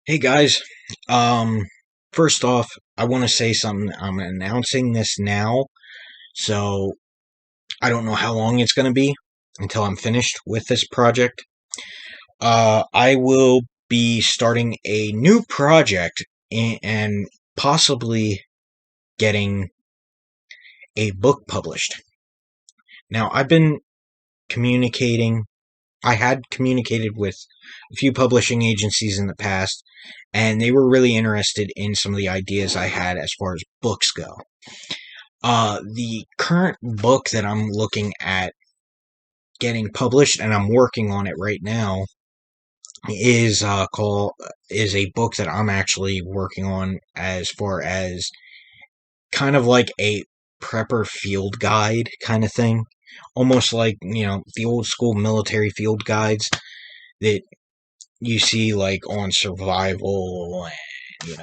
Hey guys, um, first off, I want to say something. I'm announcing this now, so I don't know how long it's going to be until I'm finished with this project. I will be starting a new project and possibly getting a book published. Now, I had communicated with a few publishing agencies in the past, and they were really interested in some of the ideas I had as far as books go. The current book that I'm looking at getting published, and I'm working on it right now, is a book that I'm actually working on as far as kind of like a prepper field guide kind of thing, almost like the old school military field guides that you see like on survival and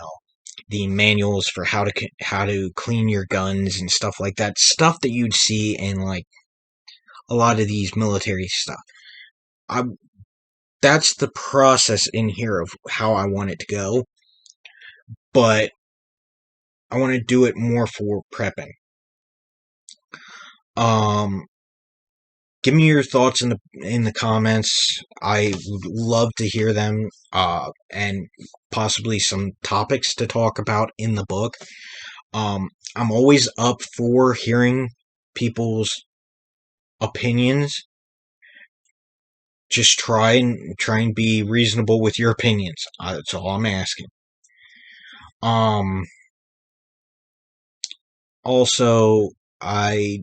the manuals for how to clean your guns and stuff like that, stuff that you'd see in like a lot of these military stuff. I That's the process in here of how I want it to go, but I want to do it more for prepping. Um Give me your thoughts in the comments. I would love to hear them, and possibly some topics to talk about in the book. I'm always up for hearing people's opinions. Just try and be reasonable with your opinions. That's all I'm asking. Um. Also, I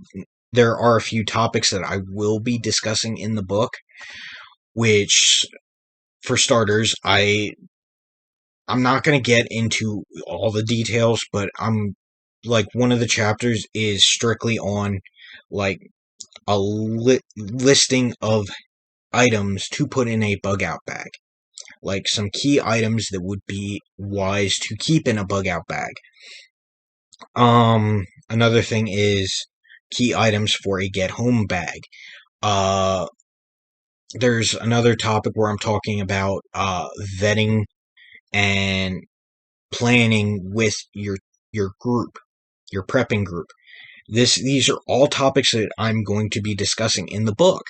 there are a few topics that I will be discussing in the book, which, for starters, I'm not going to get into all the details, but I'm like one of the chapters is strictly on like a listing of items to put in a bug out bag, like some key items that would be wise to keep in a bug out bag. Another thing is key items for a get home bag. Uh, there's another topic where I'm talking about vetting and planning with your group, your prepping group. These are all topics that I'm going to be discussing in the book,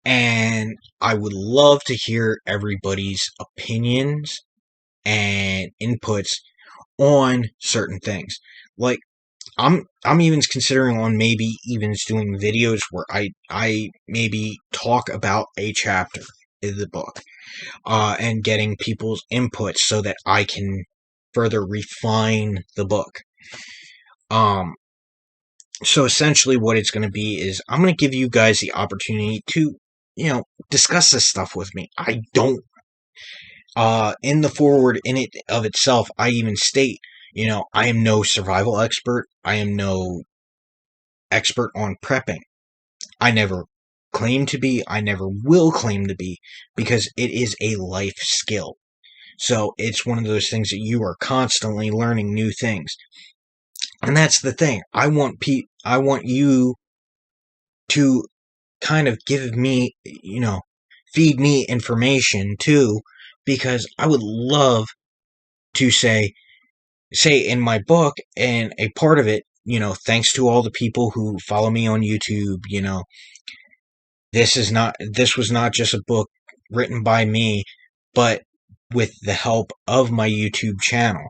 and I would love to hear everybody's opinions and inputs on certain things. Like I'm even considering on maybe even doing videos where I maybe talk about a chapter in the book, and getting people's inputs so that I can further refine the book. Um, so essentially, what it's going to be is I'm going to give you guys the opportunity to discuss this stuff with me. I don't in the forward in it of itself, I even state, I am no survival expert. I am no expert on prepping. I never claim to be. I never will claim to be, because it is a life skill. So it's one of those things that you are constantly learning new things. And that's the thing. I want you to kind of give me, feed me information too, because I would love to say in my book, and a part of it, thanks to all the people who follow me on YouTube, this was not just a book written by me, but with the help of my YouTube channel.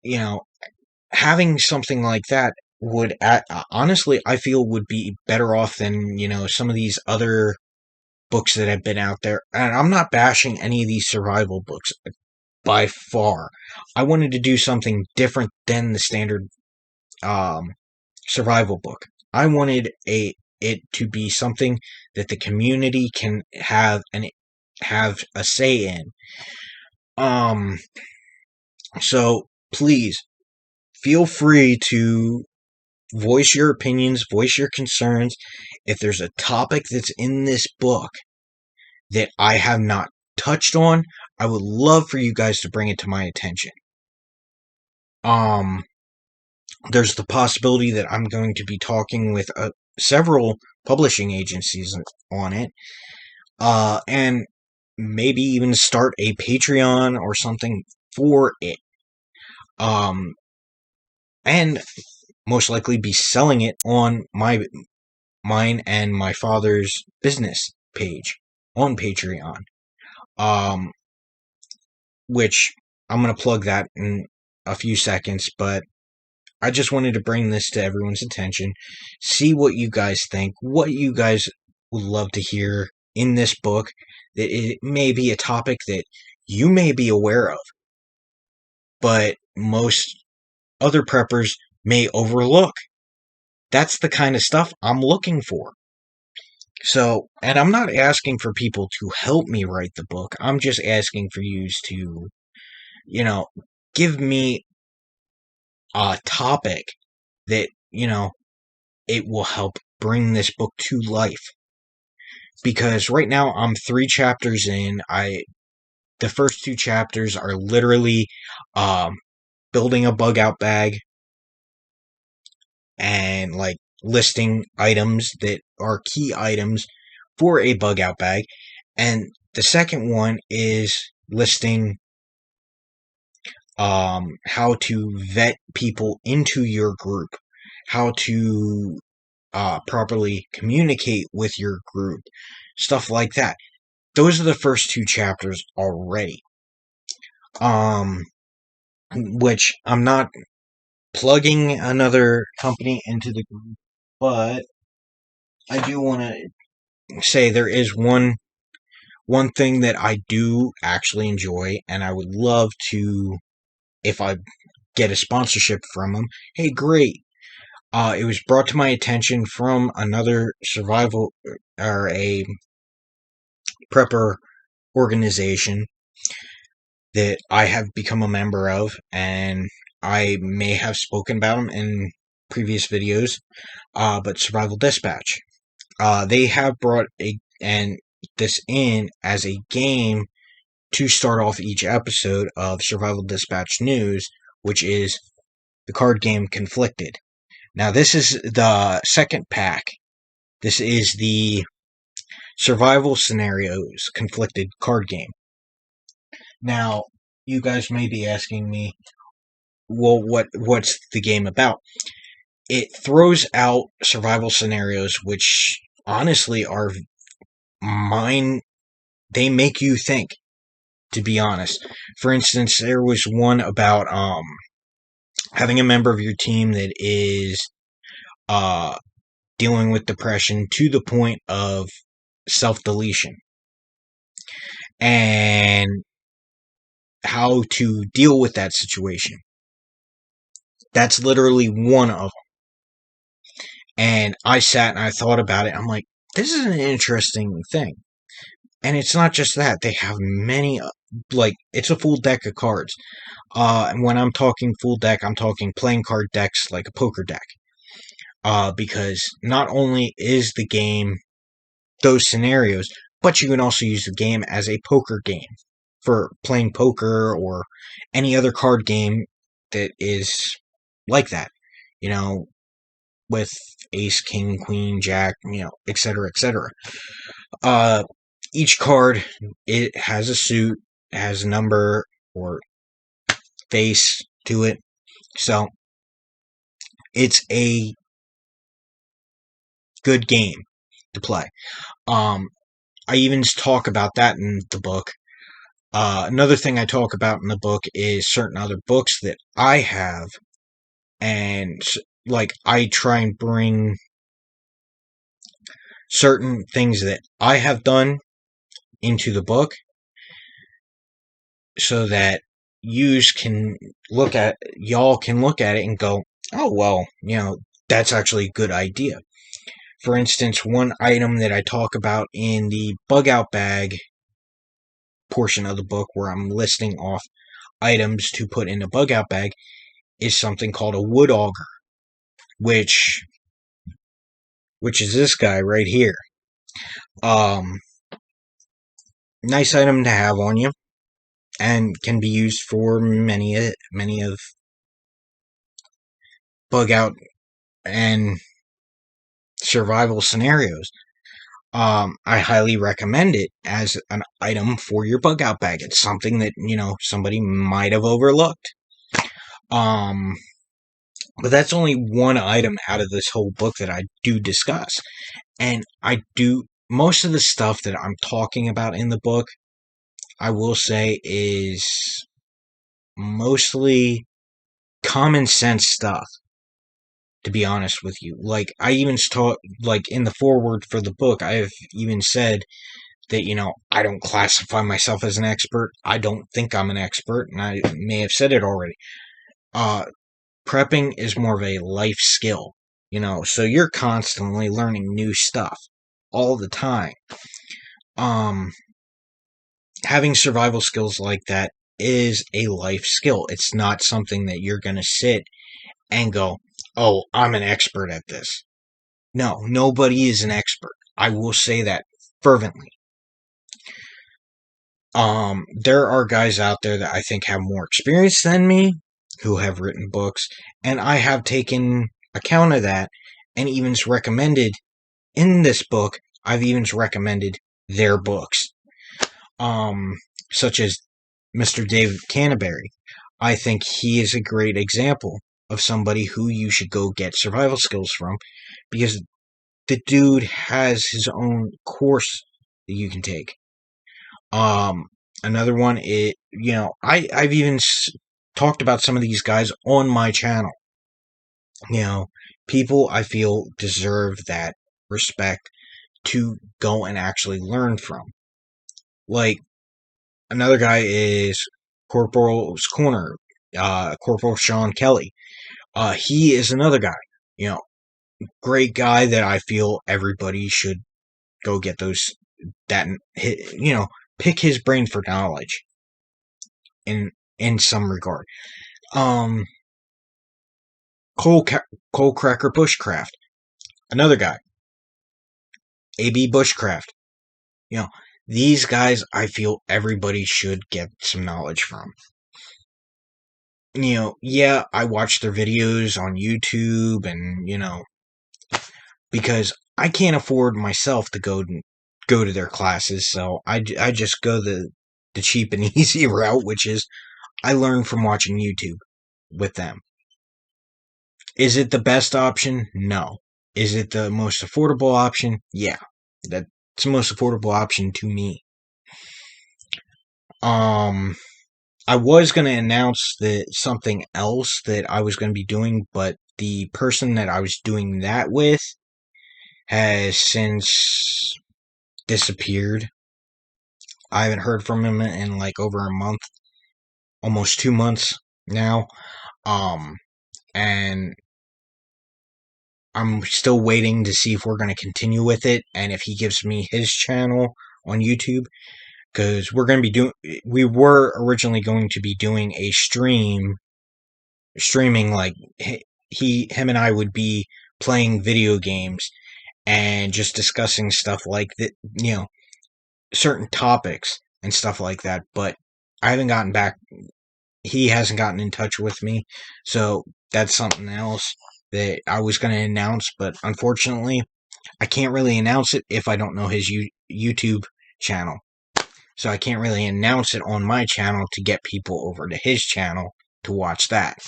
You know, having something like that would honestly, I feel, would be better off than some of these other books that have been out there. And I'm not bashing any of these survival books by far. I wanted to do something different than the standard survival book. I wanted it to be something that the community can have a say in. So please feel free to voice your opinions, voice your concerns. If there's a topic that's in this book that I have not touched on, I would love for you guys to bring it to my attention. There's the possibility that I'm going to be talking with several publishing agencies on it, and maybe even start a Patreon or something for it. And most likely be selling it on mine and my father's business page on Patreon. Which I'm going to plug that in a few seconds, but I just wanted to bring this to everyone's attention. See what you guys think, what you guys would love to hear in this book. That it may be a topic that you may be aware of, but most other preppers may overlook. That's the kind of stuff I'm looking for. So, and I'm not asking for people to help me write the book. I'm just asking for you to, give me a topic that, it will help bring this book to life. Because right now I'm 3 chapters in. The first 2 chapters are literally building a bug out bag and like listing items that are key items for a bug out bag. And the second one is listing how to vet people into your group, how to properly communicate with your group, stuff like that. Those are the first 2 chapters already. Which I'm not plugging another company into the group, but I do want to say there is one thing that I do actually enjoy, and I would love to, if I get a sponsorship from them. Hey, great. It was brought to my attention from another survival or a prepper organization that I have become a member of, and I may have spoken about them in previous videos, but Survival Dispatch. They have brought this in as a game to start off each episode of Survival Dispatch News, which is the card game Conflicted. Now, this is the second pack. This is the Survival Scenarios Conflicted card game. Now, you guys may be asking me, well, what's the game about? It throws out survival scenarios, which honestly are they make you think, to be honest. For instance, there was one about having a member of your team that is dealing with depression to the point of self-deletion, and how to deal with that situation. That's literally one of them. And I sat and I thought about it. I'm like, this is an interesting thing. And it's not just that. They have many, it's a full deck of cards. And when I'm talking full deck, I'm talking playing card decks like a poker deck. Because not only is the game those scenarios, but you can also use the game as a poker game for playing poker or any other card game that is like that, with ace, king, queen, jack, etc., etc. Each card, it has a suit, has a number or face to it, so it's a good game to play. I even talk about that in the book. Another thing I talk about in the book is certain other books that I have, and I try and bring certain things that I have done into the book so that y'all can look at it and go, oh, well, that's actually a good idea. For instance, one item that I talk about in the bug out bag portion of the book, where I'm listing off items to put in a bug out bag, is something called a wood auger, which is this guy right here. Nice item to have on you, and can be used for many of bug out and survival scenarios. I highly recommend it as an item for your bug out bag. It's something that, somebody might have overlooked. Um, but that's only one item out of this whole book that I do discuss. And most of the stuff that I'm talking about in the book, I will say, is mostly common sense stuff, to be honest with you. Like, I even taught, like, in the foreword for the book, I have even said that, I don't classify myself as an expert. I don't think I'm an expert, and I may have said it already. Prepping is more of a life skill, so you're constantly learning new stuff all the time. Having survival skills like that is a life skill. It's not something that you're going to sit and go, oh, I'm an expert at this. No, nobody is an expert. I will say that fervently. There are guys out there that I think have more experience than me who have written books, and I have taken account of that and even recommended in this book, I've even recommended their books. Such as Mr. David Canterbury. I think he is a great example of somebody who you should go get survival skills from, because the dude has his own course that you can take. Another one is, I've even talked about some of these guys on my channel. People I feel deserve that respect to go and actually learn from. Like, another guy is Corporal's Corner, Corporal Sean Kelly. He is another guy, great guy that I feel everybody should go get pick his brain for knowledge in some regard. Cole Cracker Bushcraft, another guy. A.B. Bushcraft. These guys I feel everybody should get some knowledge from. Yeah, I watch their videos on YouTube and, because I can't afford myself to go to their classes, so I just go the cheap and easy route, which is I learn from watching YouTube with them. Is it the best option? No. Is it the most affordable option? Yeah. That's the most affordable option to me. I was going to announce that something else that I was going to be doing, but the person that I was doing that with has since disappeared. I haven't heard from him in like over a month, almost 2 months now. And I'm still waiting to see if we're going to continue with it and if he gives me his channel on YouTube, because we were originally going to be doing a streaming, like him and I would be playing video games and just discussing stuff like that, certain topics and stuff like that, but I haven't gotten back. He hasn't gotten in touch with me, so that's something else that I was going to announce, but unfortunately, I can't really announce it if I don't know his YouTube channel. So I can't really announce it on my channel to get people over to his channel to watch that.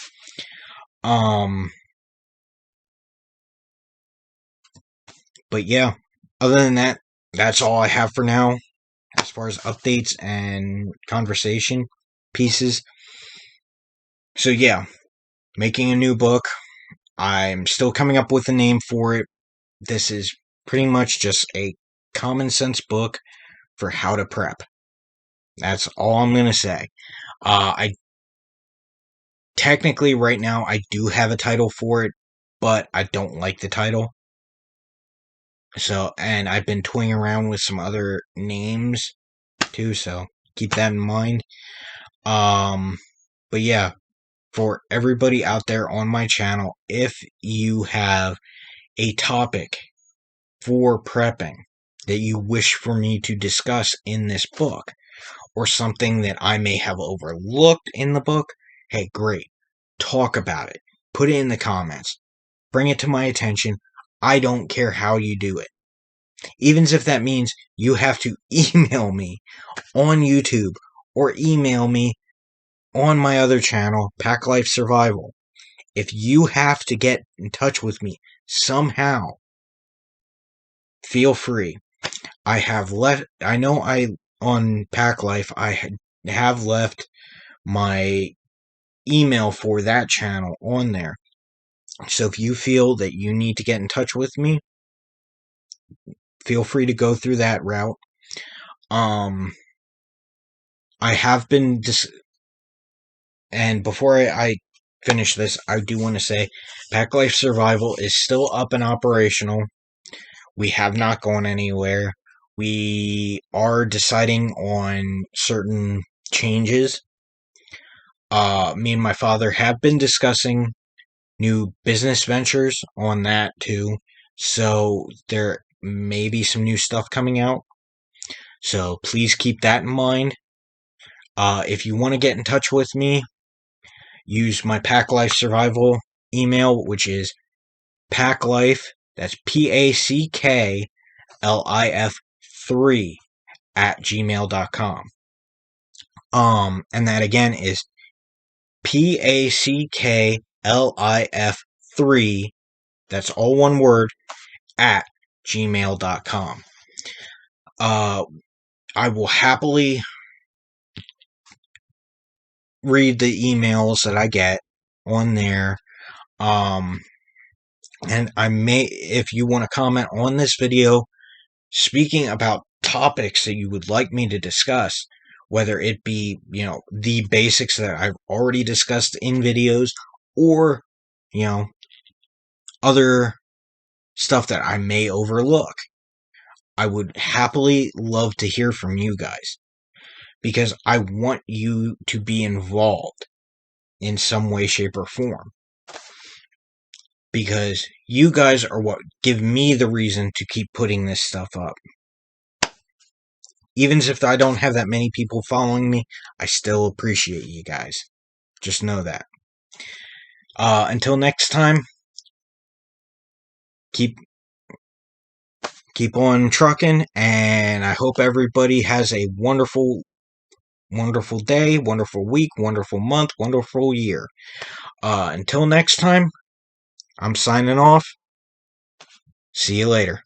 But yeah, other than that, that's all I have for now as far as updates and conversation pieces. So yeah, making a new book. I'm still coming up with a name for it. This is pretty much just a common sense book for how to prep. That's all I'm going to say. I technically right now I do have a title for it, but I don't like the title. So, and I've been toying around with some other names too, so keep that in mind. But yeah, for everybody out there on my channel, if you have a topic for prepping that you wish for me to discuss in this book, or something that I may have overlooked in the book, hey, great. Talk about it. Put it in the comments. Bring it to my attention. I don't care how you do it. Even if that means you have to email me on YouTube or email me on my other channel, Pack Life Survival. If you have to get in touch with me somehow, feel free. I know on Pack Life, I have left my email for that channel on there. So if you feel that you need to get in touch with me, feel free to go through that route. I have been and before I finish this, I do want to say Pack Life Survival is still up and operational. We have not gone anywhere. We are deciding on certain changes. Me and my father have been discussing new business ventures on that too. So there may be some new stuff coming out. So please keep that in mind. If you want to get in touch with me, use my Pack Life Survival email, which is packlife, that's PACKLIF 3 at gmail.com. And that again is PACKLIF 3, that's all one word, at gmail.com. I will happily read the emails that I get on there. And I may, if you want to comment on this video, speaking about topics that you would like me to discuss, whether it be, the basics that I've already discussed in videos, or, other stuff that I may overlook, I would happily love to hear from you guys, because I want you to be involved in some way, shape, or form. Because you guys are what give me the reason to keep putting this stuff up. Even if I don't have that many people following me, I still appreciate you guys. Just know that. Until next time, keep on trucking, and I hope everybody has a wonderful, wonderful day, wonderful week, wonderful month, wonderful year. Until next time, I'm signing off. See you later.